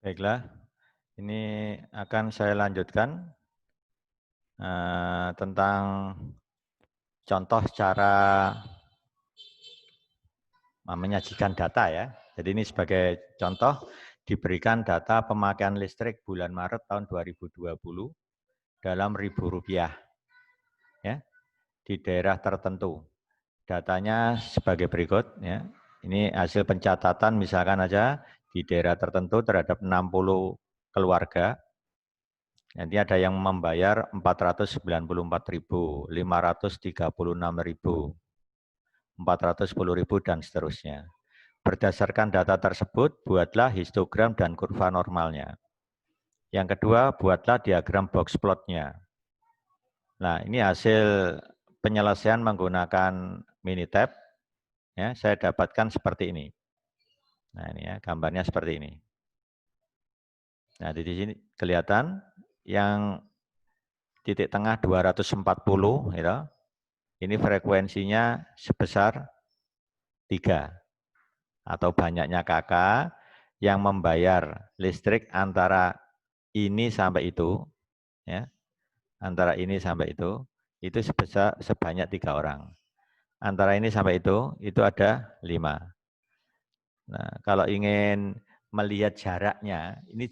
Baiklah, ini akan saya lanjutkan tentang contoh cara menyajikan data ya. Jadi ini sebagai contoh diberikan data pemakaian listrik bulan Maret tahun 2020 dalam Rp1.000 ya di daerah tertentu. Datanya sebagai berikut ya. Ini hasil pencatatan misalkan aja di daerah tertentu terhadap 60 keluarga. Nanti ada yang membayar 494.000, 536.000, 410.000 dan seterusnya. Berdasarkan data tersebut, buatlah histogram dan kurva normalnya. Yang kedua, buatlah diagram box plotnya. Nah, ini hasil penyelesaian menggunakan Minitab. Ya, saya dapatkan seperti ini. Nah, ini ya, gambarnya seperti ini. Nah, di sini kelihatan yang titik tengah 240, gitu. Ini frekuensinya sebesar 3 atau banyaknya kakak yang membayar listrik antara ini sampai itu, ya, antara ini sampai itu sebesar sebanyak 3 orang. Antara ini sampai itu ada 5. Nah, kalau ingin melihat jaraknya, ini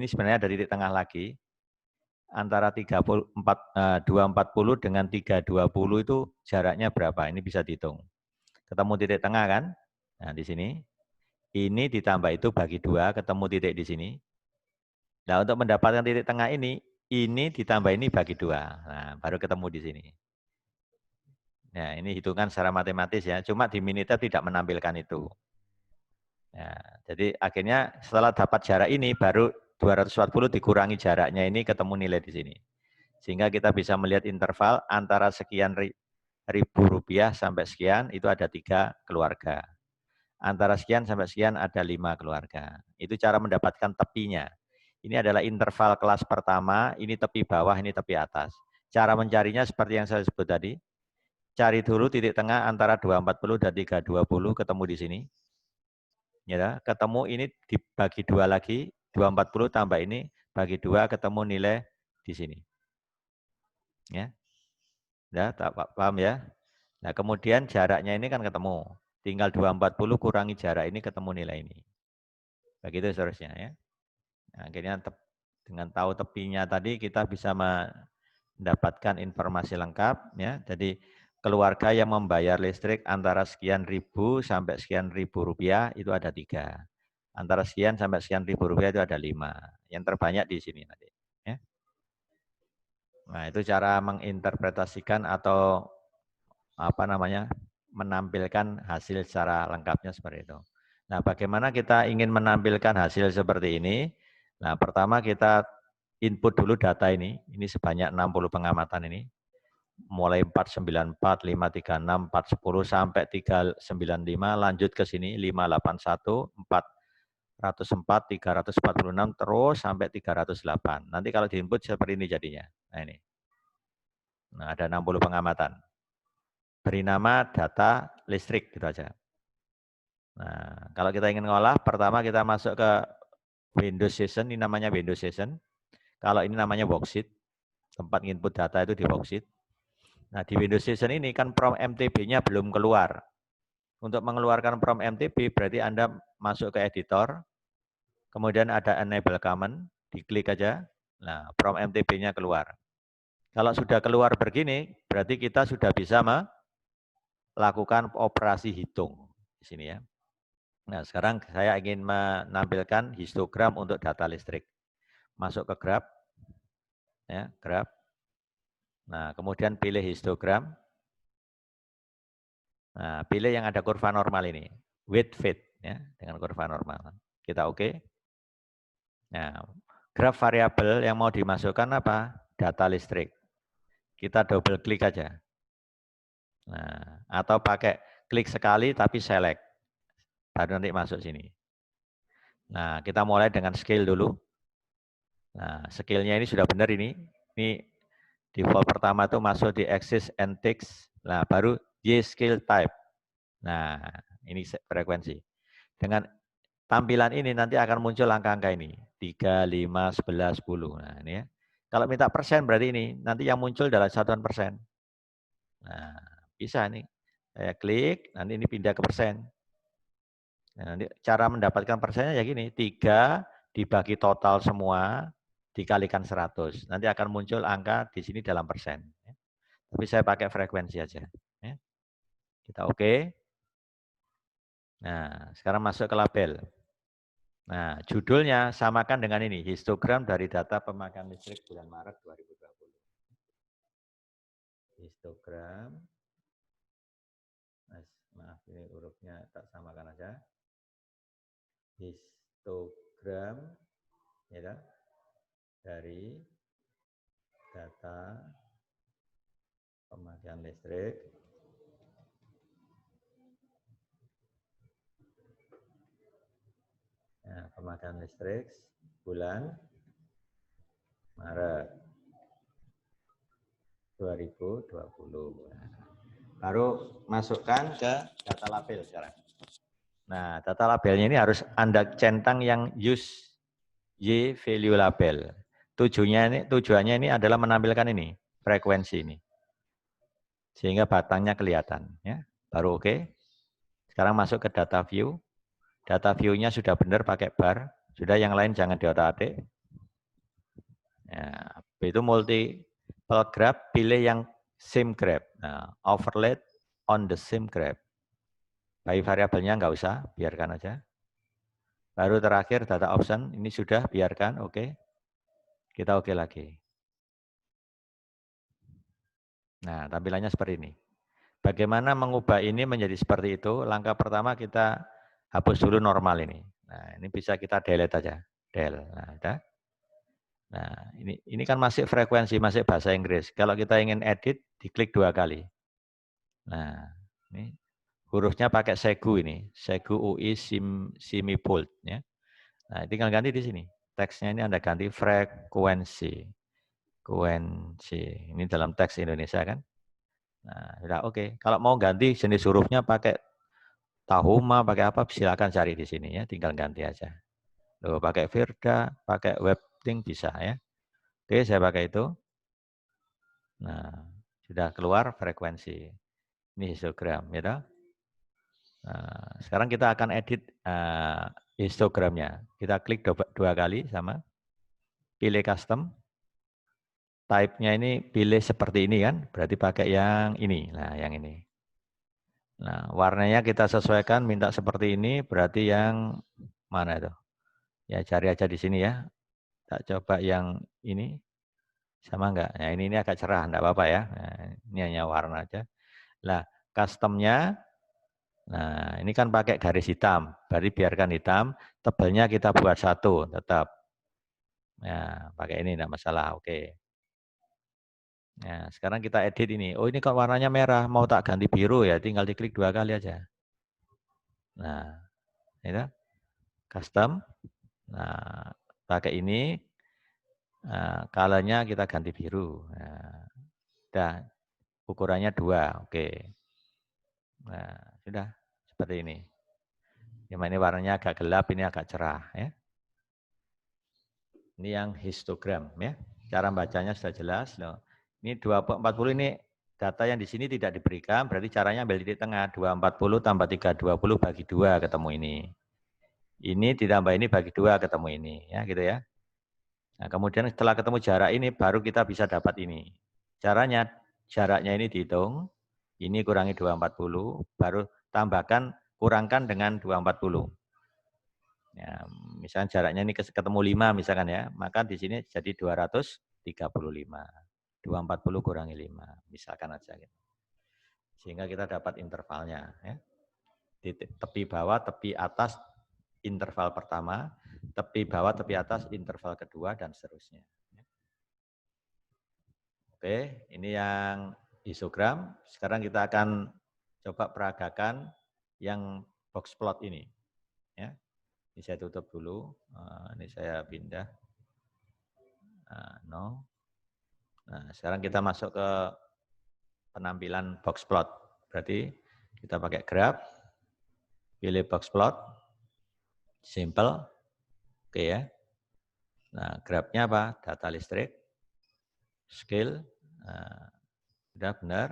sebenarnya dari titik tengah lagi, antara 240 dengan 320 itu jaraknya berapa? Ini bisa dihitung. Ketemu titik tengah kan? Nah, di sini. Ini ditambah itu bagi 2, ketemu titik di sini. Nah, untuk mendapatkan titik tengah ini ditambah ini bagi 2. Nah, baru ketemu di sini. Nah, ini hitungan secara matematis ya. Cuma di Minitab tidak menampilkan itu. Ya, jadi akhirnya setelah dapat jarak ini, baru 240 dikurangi jaraknya ini ketemu nilai di sini. Sehingga kita bisa melihat interval antara sekian ribu rupiah sampai sekian, itu ada 3 keluarga. Antara sekian sampai sekian ada 5 keluarga. Itu cara mendapatkan tepinya. Ini adalah interval kelas pertama, ini tepi bawah, ini tepi atas. Cara mencarinya seperti yang saya sebut tadi. Cari dulu titik tengah antara 240 dan 320, ketemu di sini. Ya, ketemu ini dibagi 2 lagi, 240 tambah ini bagi 2, ketemu nilai di sini. Ya. Ya, paham ya? Nah, kemudian jaraknya ini kan ketemu. Tinggal 240 kurangi jarak ini ketemu nilai ini. Begitu seterusnya ya. Nah, akhirnya dengan tahu tepinya tadi kita bisa mendapatkan informasi lengkap ya. Jadi keluarga yang membayar listrik antara sekian ribu sampai sekian ribu rupiah itu ada 3. Antara sekian sampai sekian ribu rupiah itu ada 5. Yang terbanyak di sini nanti. Ya. Nah, itu cara menginterpretasikan atau menampilkan hasil secara lengkapnya seperti itu. Nah, bagaimana kita ingin menampilkan hasil seperti ini? Nah, pertama kita input dulu data ini sebanyak 60 pengamatan ini. Mulai 494, 536, 410 sampai 395, lanjut ke sini 581, 404, 346 terus sampai 308. Nanti kalau diinput seperti ini jadinya. Nah, ini. Nah, ada 60 pengamatan. Beri nama data listrik gitu aja. Nah, kalau kita ingin ngolah, pertama kita masuk ke Windows Session, ini namanya Windows Session. Kalau ini namanya worksheet, tempat input data itu di worksheet. Nah, di Windows Session ini kan prompt MTB-nya belum keluar. Untuk mengeluarkan prompt MTB berarti Anda masuk ke editor, kemudian ada enable command, diklik aja. Nah, prompt MTB-nya keluar. Kalau sudah keluar begini, berarti kita sudah bisa melakukan operasi hitung di sini ya. Nah, sekarang saya ingin menampilkan histogram untuk data listrik. Masuk ke graph, ya, graph. Nah, kemudian pilih histogram. Nah, pilih yang ada kurva normal ini, width fit, ya, dengan kurva normal. Kita oke. Nah, graph variabel yang mau dimasukkan apa? Data listrik. Kita double klik aja. Nah, atau pakai klik sekali tapi select. Baru nanti masuk sini. Nah, kita mulai dengan scale dulu. Nah, scale-nya ini sudah benar ini. Ini default pertama itu masuk di axis and text. Nah, baru Y scale type. Nah, ini frekuensi. Dengan tampilan ini nanti akan muncul angka-angka ini. 3, 5, 11, 10. Nah, ini ya. Kalau minta persen berarti ini. Nanti yang muncul adalah satuan persen. Nah, bisa nih. Saya klik, nanti ini pindah ke persen. Nah, nanti cara mendapatkan persennya ya gini. 3 dibagi total semua, dikalikan 100. Nanti akan muncul angka di sini dalam persen. Tapi saya pakai frekuensi aja. Ya. Kita oke. Nah, sekarang masuk ke label. Nah, judulnya samakan dengan ini, histogram dari data pemakaian listrik bulan Maret 2020. Histogram, maaf ini hurufnya tak samakan aja. Histogram, ya, dari data pemakaian listrik pemakaian listrik bulan Maret 2020. Baru masukkan ke data label sekarang. Nah, data labelnya ini harus Anda centang yang use Y value label. Tujuannya ini adalah menampilkan ini, frekuensi ini. Sehingga batangnya kelihatan. Ya. Baru oke. Sekarang masuk ke data view. Data view-nya sudah benar pakai bar. Sudah, yang lain jangan diotak-atik. Ya, itu multiple graph, pilih yang same graph. Nah, overlay on the same graph. Baik variabelnya nggak usah, biarkan aja. Baru terakhir data option, ini sudah, biarkan, oke. Kita oke lagi. Nah, tampilannya seperti ini. Bagaimana mengubah ini menjadi seperti itu? Langkah pertama kita hapus dulu normal ini. Nah, ini bisa kita delete aja. Del. Nah, udah. Nah, ini kan masih frekuensi, masih bahasa Inggris. Kalau kita ingin edit, diklik 2 kali. Nah, ini hurufnya pakai segu ini. Segu UI semi bold ya. Nah, tinggal ganti di sini. Teksnya ini Anda ganti frekuensi. Frekuensi. Ini dalam teks Indonesia kan. Nah, sudah oke. Kalau mau ganti jenis hurufnya pakai Tahuma, pakai apa, silakan cari di sini ya, tinggal ganti aja. Loh, pakai Virda, pakai Webthing bisa ya. Oke, saya pakai itu. Nah, sudah keluar frekuensi. Ini histogram, ya. Nah, sekarang kita akan edit histogramnya. Kita klik 2 kali sama, pilih custom. Type-nya ini pilih seperti ini kan, berarti pakai yang ini. Nah, yang ini. Nah, warnanya kita sesuaikan, minta seperti ini, berarti yang mana itu? Ya, cari aja di sini ya. Tak coba yang ini, sama enggak? Nah, ini agak cerah, enggak apa-apa ya. Nah, ini hanya warna aja. Nah, custom-nya, nah ini kan pakai garis hitam, berarti biarkan hitam, tebalnya kita buat 1, tetap. Nah, pakai ini, enggak masalah, oke. Nah, sekarang kita edit ini. Oh, ini kok warnanya merah, mau tak ganti biru ya, tinggal diklik 2 kali aja. Nah, itu custom. Nah, pakai ini, color-nya kita ganti biru. Nah, udah, ukurannya 2, oke. Nah, sudah seperti ini. Ini warnanya agak gelap, ini agak cerah ya. Ini yang histogram ya. Cara bacanya sudah jelas loh. Ini 240 ini data yang di sini tidak diberikan, berarti caranya ambil titik tengah. 240 tambah 320 bagi 2 ketemu ini. Ini ditambah ini bagi 2 ketemu ini ya, gitu ya. Nah, kemudian setelah ketemu jarak ini baru kita bisa dapat ini. Caranya jaraknya ini dihitung. Ini kurangi 240, baru tambahkan kurangkan dengan 240. Ya, misalnya jaraknya ini ketemu 5 misalkan ya, maka di sini jadi 235. 240 kurangi 5, misalkan aja gitu. Sehingga kita dapat intervalnya ya. Di tepi bawah, tepi atas interval pertama, tepi bawah, tepi atas interval kedua dan seterusnya. Oke, ini yang histogram. Sekarang kita akan coba peragakan yang box plot ini ya. Ini saya tutup dulu. Ini saya pindah. No. Nah, sekarang kita masuk ke penampilan box plot. Berarti kita pakai graph, pilih box plot. Simple. Oke ya. Nah, grabnya apa? Data listrik. Scale. Nah, sudah benar.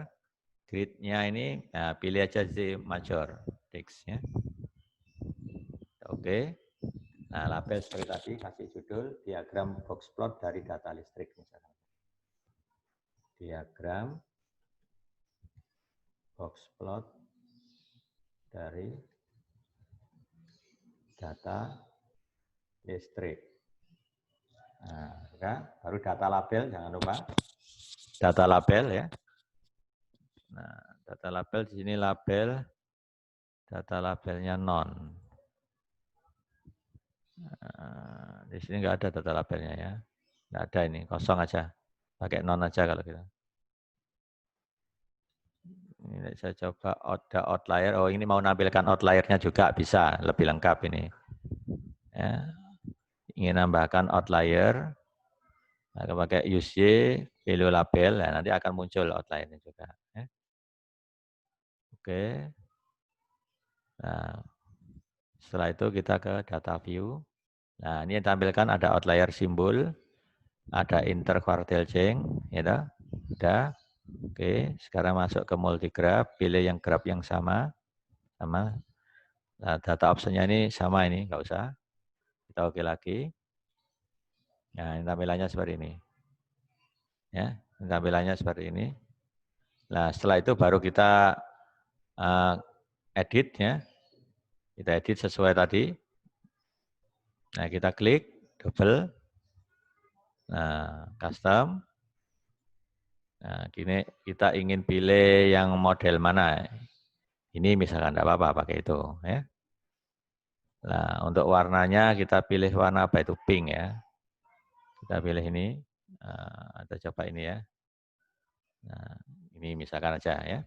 Grid-nya ini, nah, pilih aja di major. Text ya. Oke. Nah, label seperti tadi, kasih judul, diagram box plot dari data listrik misalkan. Diagram box plot dari data listrik. Nah, ya, baru data label, jangan lupa. Data label ya. Nah, data label di sini label, data labelnya non. Nah, di sini nggak ada data labelnya ya. Nggak ada ini, kosong aja. Pakai non aja kalau kita. Ini saya coba ada outlier. Oh, ini mau nampilkan outliernya juga bisa, lebih lengkap ini. Ya. Ingin nambahkan outlier, nah, pakai use y, pilih label, nah, nanti akan muncul outliernya juga. Ya. Oke. Nah, setelah itu kita ke data view. Nah, ini yang tampilkan ada outlier simbol, ada interquartile change, ya, udah. Oke, sekarang masuk ke multigraph, pilih yang graph yang sama. Nah, data optionnya ini sama ini, nggak usah. Kita oke lagi. Nah, ini tampilannya seperti ini. Ya, ini tampilannya seperti ini. Nah, setelah itu baru kita edit ya. Kita edit sesuai tadi. Nah, kita klik, double. Nah, custom. Nah, gini kita ingin pilih yang model mana. Ini misalkan tidak apa-apa pakai itu. Ya. Nah, untuk warnanya kita pilih warna apa itu? Pink ya. Kita pilih ini. Atau coba ini ya. Nah, ini misalkan aja ya.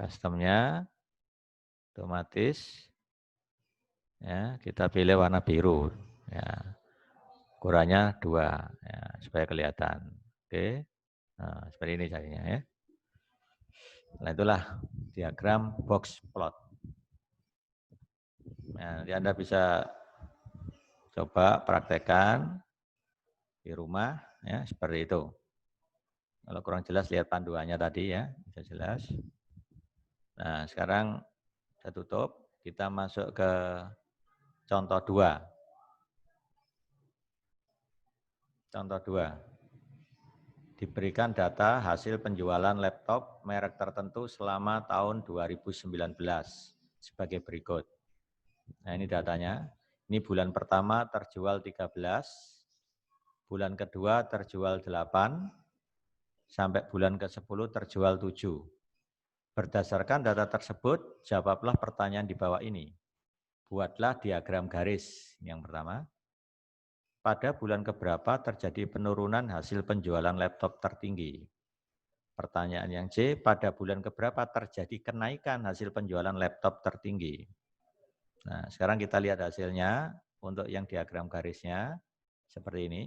Customnya otomatis ya kita pilih warna biru. Ya. Ukurannya 2 ya, supaya kelihatan. Oke. Nah, seperti ini jadinya ya. Nah, itulah diagram box plot. Nah, nanti Anda bisa coba praktekkan di rumah ya, seperti itu. Kalau kurang jelas lihat panduannya tadi ya, bisa jelas. Nah, sekarang saya tutup, kita masuk ke contoh 2. Contoh 2. Diberikan data hasil penjualan laptop merek tertentu selama tahun 2019 sebagai berikut. Nah, ini datanya. Ini bulan pertama terjual 13, bulan kedua terjual 8, sampai bulan ke-10 terjual 7. Berdasarkan data tersebut, jawablah pertanyaan di bawah ini. Buatlah diagram garis yang pertama. Pada bulan keberapa terjadi penurunan hasil penjualan laptop tertinggi? Pertanyaan yang C, pada bulan keberapa terjadi kenaikan hasil penjualan laptop tertinggi? Nah, sekarang kita lihat hasilnya untuk yang diagram garisnya seperti ini.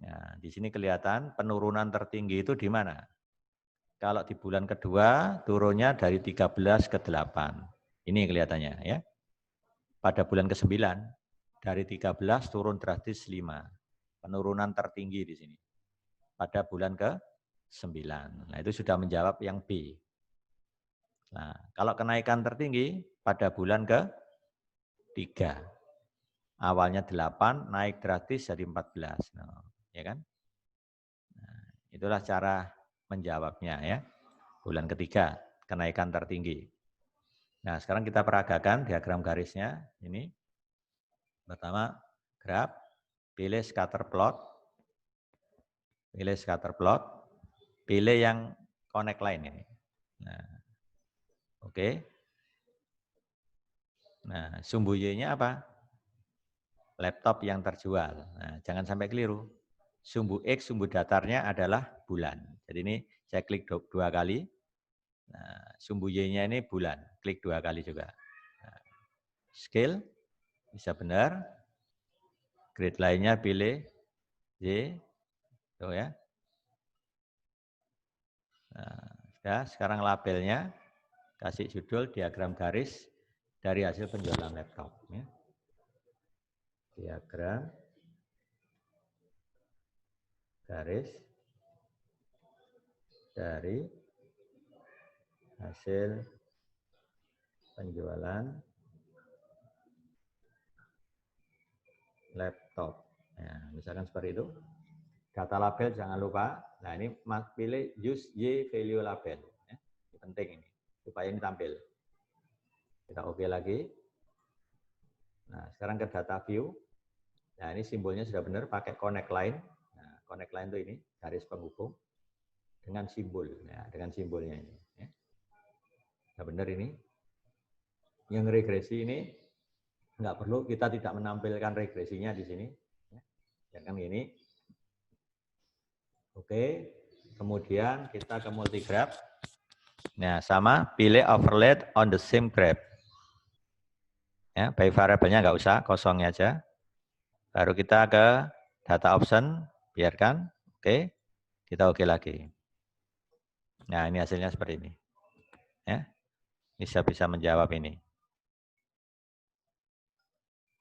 Nah, di sini kelihatan penurunan tertinggi itu di mana? Kalau di bulan kedua turunnya dari 13 ke 8. Ini kelihatannya ya. Pada bulan ke-9 dari 13 turun drastis 5. Penurunan tertinggi di sini. Pada bulan ke-9. Nah, itu sudah menjawab yang B. Nah, kalau kenaikan tertinggi pada bulan ke-3. Awalnya 8, naik drastis jadi 14. Nah, ya kan? Nah, itulah cara menjawabnya ya. Bulan ketiga, kenaikan tertinggi. Nah, sekarang kita peragakan diagram garisnya. Ini. Pertama, graf, pilih scatter plot. Pilih scatter plot. Pilih yang connect line ini. Nah, oke. Nah, sumbu Y-nya apa? Laptop yang terjual. Nah, jangan sampai keliru. Sumbu X, sumbu datarnya adalah bulan. Jadi ini saya klik 2 kali. Nah, sumbu Y-nya ini bulan. Klik 2 kali juga. Nah, scale, bisa benar. Grid lainnya pilih Y. Tuh ya. Nah, ya, sekarang labelnya kasih judul diagram garis dari hasil penjualan laptop. Ya. Diagram garis dari hasil penjualan laptop. Ya, misalkan seperti itu. Data label jangan lupa. Nah ini pilih use Y value label. Ya. Ini penting ini supaya ini tampil. Kita oke lagi. Nah sekarang ke data view. Nah ini simbolnya sudah benar pakai connect line. Nah, connect line itu ini garis penghubung dengan simbol. Nah, dengan simbolnya ini. Ya. Sudah benar ini. Yang regresi ini nggak perlu, kita tidak menampilkan regresinya di sini. Biarkan ini. Oke, kemudian kita ke multigraph. Nah, sama, pilih overlay on the same graph. Ya, by variabelnya nggak usah, kosongnya aja. Baru kita ke data option, biarkan. Oke, kita oke lagi. Nah, ini hasilnya seperti ini. Ya, bisa menjawab ini.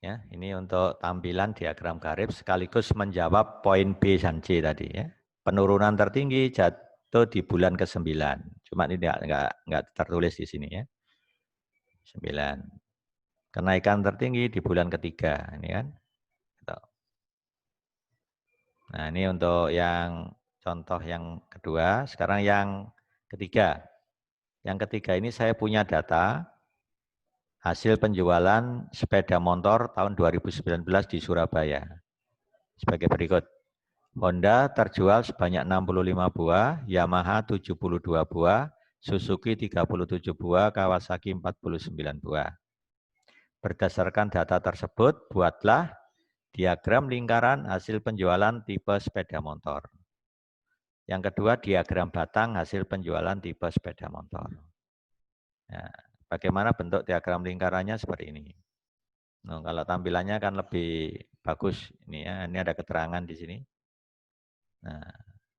Ya, ini untuk tampilan diagram garis sekaligus menjawab poin B dan C tadi. Ya. Penurunan tertinggi jatuh di bulan ke-9. Cuma ini nggak tertulis di sini ya. 9. Kenaikan tertinggi di bulan ketiga, ini kan. Nah, ini untuk yang contoh yang kedua. Sekarang yang ketiga. Yang ketiga ini saya punya data hasil penjualan sepeda motor tahun 2019 di Surabaya. Sebagai berikut. Honda terjual sebanyak 65 buah, Yamaha 72 buah, Suzuki 37 buah, Kawasaki 49 buah. Berdasarkan data tersebut, buatlah diagram lingkaran hasil penjualan tipe sepeda motor. Yang kedua, diagram batang hasil penjualan tipe sepeda motor. Nah, bagaimana bentuk diagram lingkarannya seperti ini. Nah, kalau tampilannya kan lebih bagus. Ini ya, ini ada keterangan di sini. Nah,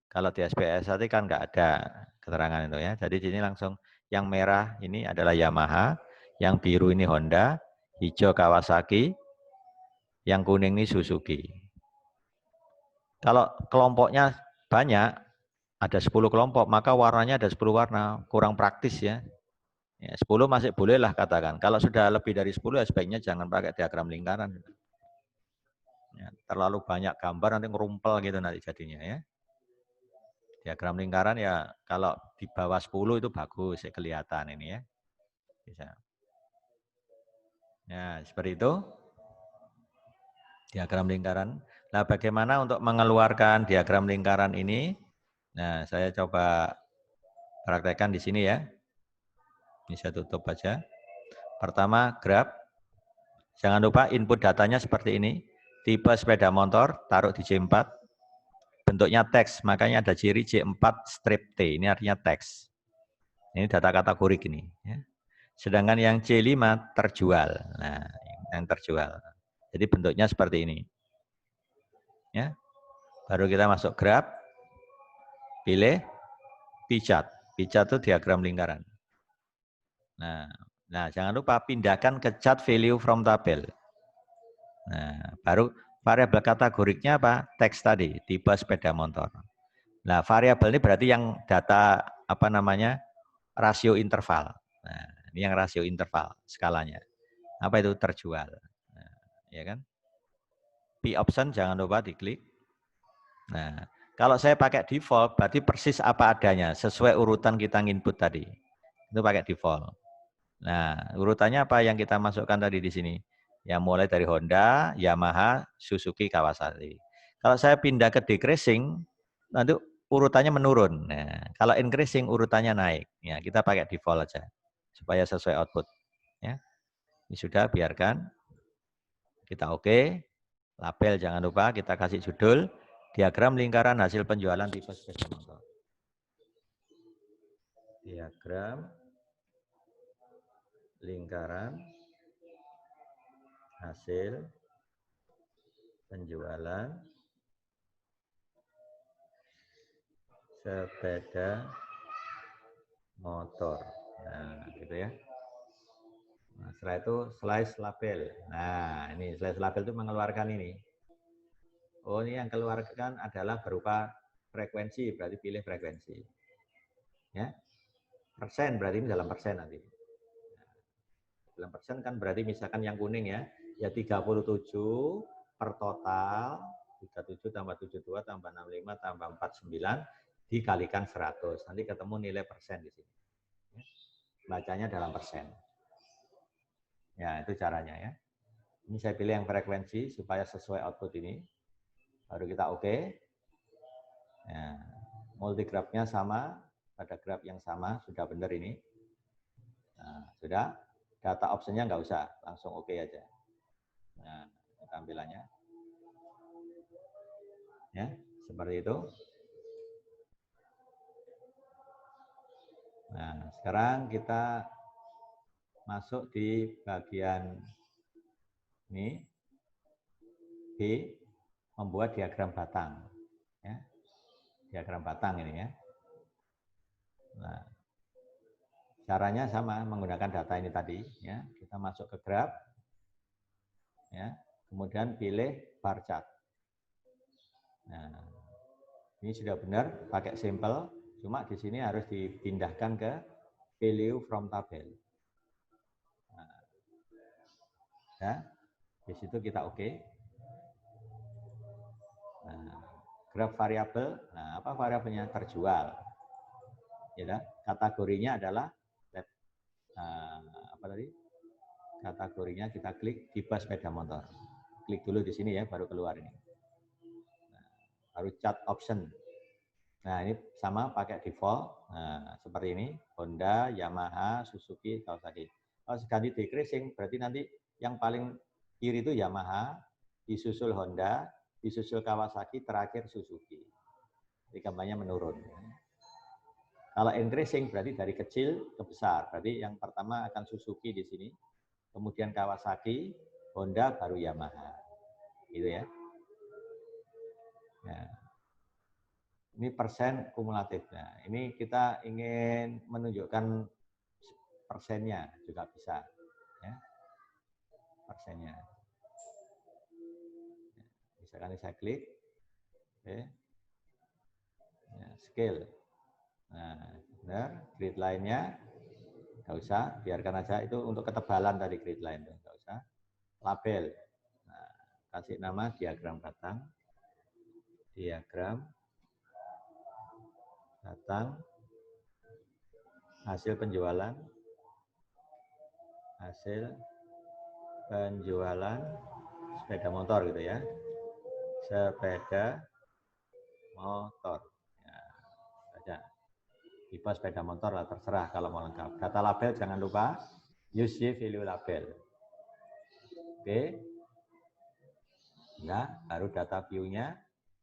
kalau di SPS tadi kan nggak ada keterangan itu ya. Jadi di sini langsung yang merah ini adalah Yamaha, yang biru ini Honda, hijau Kawasaki, yang kuning ini Suzuki. Kalau kelompoknya banyak, ada 10 kelompok, maka warnanya ada 10 warna, kurang praktis ya. Ya 10 masih boleh lah katakan. Kalau sudah lebih dari 10 ya sebaiknya jangan pakai diagram lingkaran. Ya, terlalu banyak gambar nanti ngerumpel gitu nanti jadinya ya. Diagram lingkaran ya kalau di bawah 10 itu bagus ya kelihatan ini ya. Bisa. Ya, seperti itu. Diagram lingkaran. Nah, bagaimana untuk mengeluarkan diagram lingkaran ini? Nah, saya coba praktekkan di sini ya. Ini saya tutup aja. Pertama, grab. Jangan lupa input datanya seperti ini. Tipe sepeda motor, taruh di C4. Bentuknya teks, makanya ada ciri C4 strip T. Ini artinya teks. Ini data kategorik ini. Ya. Sedangkan yang C5 terjual. Nah, yang terjual. Jadi bentuknya seperti ini. Ya. Baru kita masuk grab. Pilih pijat. Pijat itu diagram lingkaran. Nah, jangan lupa pindahkan ke chart value from tabel. Nah, baru variabel kategoriknya apa? Teks tadi, tipe sepeda motor. Nah, variabel ini berarti yang data apa namanya? Rasio interval. Nah, ini yang rasio interval skalanya. Apa itu terjual? Nah, ya kan? P option jangan lupa diklik. Nah, kalau saya pakai default berarti persis apa adanya sesuai urutan kita input tadi. Itu pakai default. Nah, urutannya apa yang kita masukkan tadi di sini? Yang mulai dari Honda, Yamaha, Suzuki, Kawasaki. Kalau saya pindah ke decreasing, nanti urutannya menurun. Nah, kalau increasing urutannya naik. Ya, kita pakai default aja supaya sesuai output. Ya, ini sudah, biarkan. Kita oke. Label jangan lupa kita kasih judul diagram lingkaran hasil penjualan tipe sepeda motor. Diagram lingkaran hasil penjualan sepeda motor. Nah, gitu ya. setelah itu slice label. Nah, ini slice label itu mengeluarkan ini. Oh, ini yang keluarkan adalah berupa frekuensi, berarti pilih frekuensi. Ya. Persen, berarti ini dalam persen nanti. Dalam persen kan berarti misalkan yang kuning ya 37 per total, 37 tambah 72 tambah 65 tambah 49 dikalikan 100. Nanti ketemu nilai persen di sini. Bacanya dalam persen. Ya, itu caranya ya. Ini saya pilih yang frekuensi supaya sesuai output ini. Baru kita oke. Ya, multigraph-nya sama, pada graph yang sama, sudah benar ini. Nah, sudah. Data option-nya nggak usah, langsung oke aja. Nah, tampilannya. Ya, seperti itu. Nah, sekarang kita masuk di bagian ini, B, membuat diagram batang. Ya, diagram batang ini ya. Nah, caranya sama, menggunakan data ini tadi. Ya, kita masuk ke graph, ya, kemudian pilih bar chart. Nah, ini sudah benar, pakai simple, cuma di sini harus dipindahkan ke value from tabel. Nah, ya, di situ kita oke. Nah, graph variabel, nah apa variabelnya? Terjual. Ya, kategorinya adalah apa tadi? Kategorinya kita klik tipe sepeda motor. Klik dulu di sini ya, baru keluar ini. Nah, baru chart option. Nah, ini sama pakai default. Nah, seperti ini, Honda, Yamaha, Suzuki, Kawasaki. Kalau ganti decreasing, berarti nanti yang paling kiri itu Yamaha, disusul Honda, disusul Kawasaki, terakhir Suzuki. Jadi gambarnya menurun. Kalau increasing berarti dari kecil ke besar. Berarti yang pertama akan Suzuki di sini, kemudian Kawasaki, Honda, baru Yamaha. Gitu ya. Nah, ini persen kumulatif. Nah, ini kita ingin menunjukkan persennya juga bisa. Ya. Persennya. Misalkan saya klik. Oke. Ya, scale. Nah, benar. Grid line-nya nggak usah, biarkan aja itu untuk ketebalan dari grid line, nggak usah. Label. Nah, kasih nama diagram batang. Diagram batang. Hasil penjualan. Hasil penjualan sepeda motor gitu ya. Sepeda motor. Ya, saja. Tipe sepeda motor lah, terserah kalau mau lengkap. Data label jangan lupa, use value label. Oke. Ya, baru data view-nya,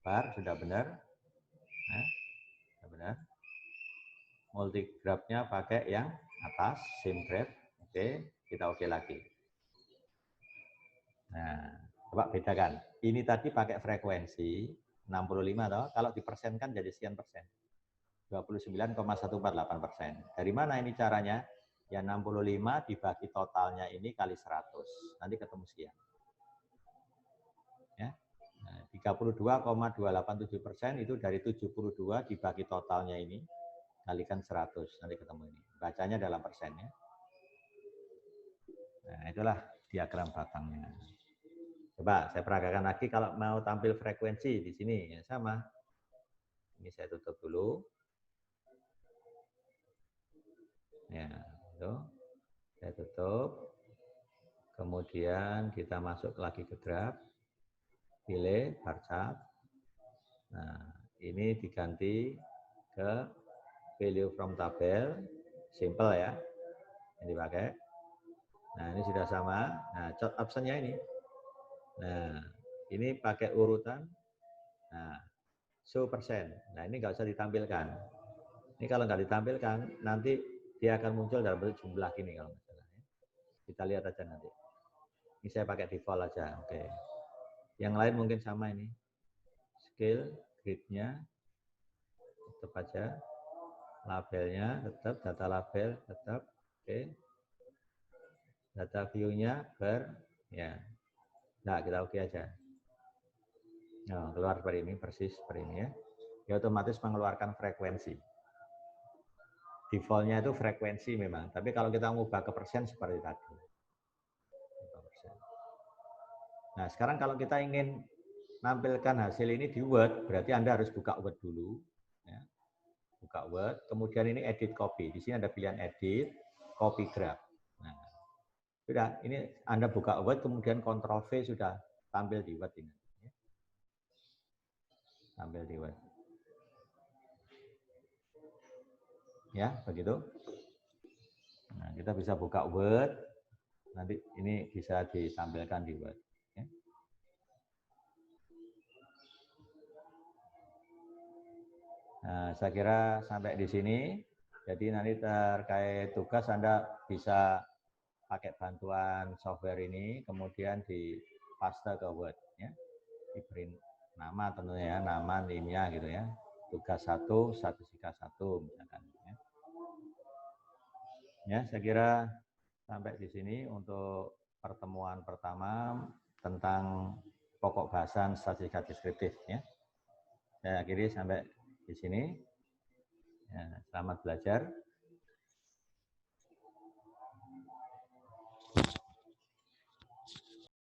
bar sudah benar. Nah, sudah benar. Multigraph-nya pakai yang atas, same graph. Oke, kita oke lagi. Nah, coba bedakan. Ini tadi pakai frekuensi 65 toh, kalau dipersenkan jadi sekian persen. 29,148%. Dari mana ini caranya? Ya 65 dibagi totalnya ini kali 100. Nanti ketemu sekian. Ya. Nah, 32,287% itu dari 72 dibagi totalnya ini kalikan 100. Nanti ketemu ini. Bacanya dalam persennya. Nah, itulah diagram batangnya. Coba saya peragakan lagi kalau mau tampil frekuensi di sini ya sama. Ini saya tutup dulu. Ya, itu. Saya tutup. Kemudian kita masuk lagi ke graph. Pilih bar chart. Nah, ini diganti ke value from tabel. Simple ya. Ini dipakai. Nah, ini sudah sama. Nah, chart option-nya ini. Nah, ini pakai urutan. Nah, show persen. Nah, ini nggak usah ditampilkan. Ini kalau nggak ditampilkan, nanti dia akan muncul dalam bentuk jumlah gini kalau nggak salah. Kita lihat aja nanti. Ini saya pakai default aja. Oke. Yang lain mungkin sama ini. Scale, grid-nya, tetap aja. Labelnya tetap, data label tetap. Oke. Data view-nya ya. Nah, kita oke aja. Nah, keluar seperti ini, persis seperti ini ya. Dia otomatis mengeluarkan frekuensi. Default-nya itu frekuensi memang, tapi kalau kita mengubah ke persen seperti tadi. Nah, sekarang kalau kita ingin menampilkan hasil ini di Word, berarti Anda harus buka Word dulu. Ya. Buka Word, kemudian ini edit copy. Di sini ada pilihan edit, copy graph. Nah, sudah, ini Anda buka Word, kemudian Ctrl V sudah tampil di Word ini. Tampil di Word. Ya, begitu. Nah, kita bisa buka Word, nanti ini bisa ditampilkan di Word. Ya. Nah, saya kira sampai di sini. Jadi nanti terkait tugas Anda bisa pakai bantuan software ini, kemudian di paste ke Word, ya. Diberi nama tentunya ya, nama timnya gitu ya. Tugas 1, statistika 1 misalkan. Ya. Ya, saya kira sampai di sini untuk pertemuan pertama tentang pokok bahasan statistika deskriptif. Ya. Saya akhiri sampai di sini. Ya, selamat belajar.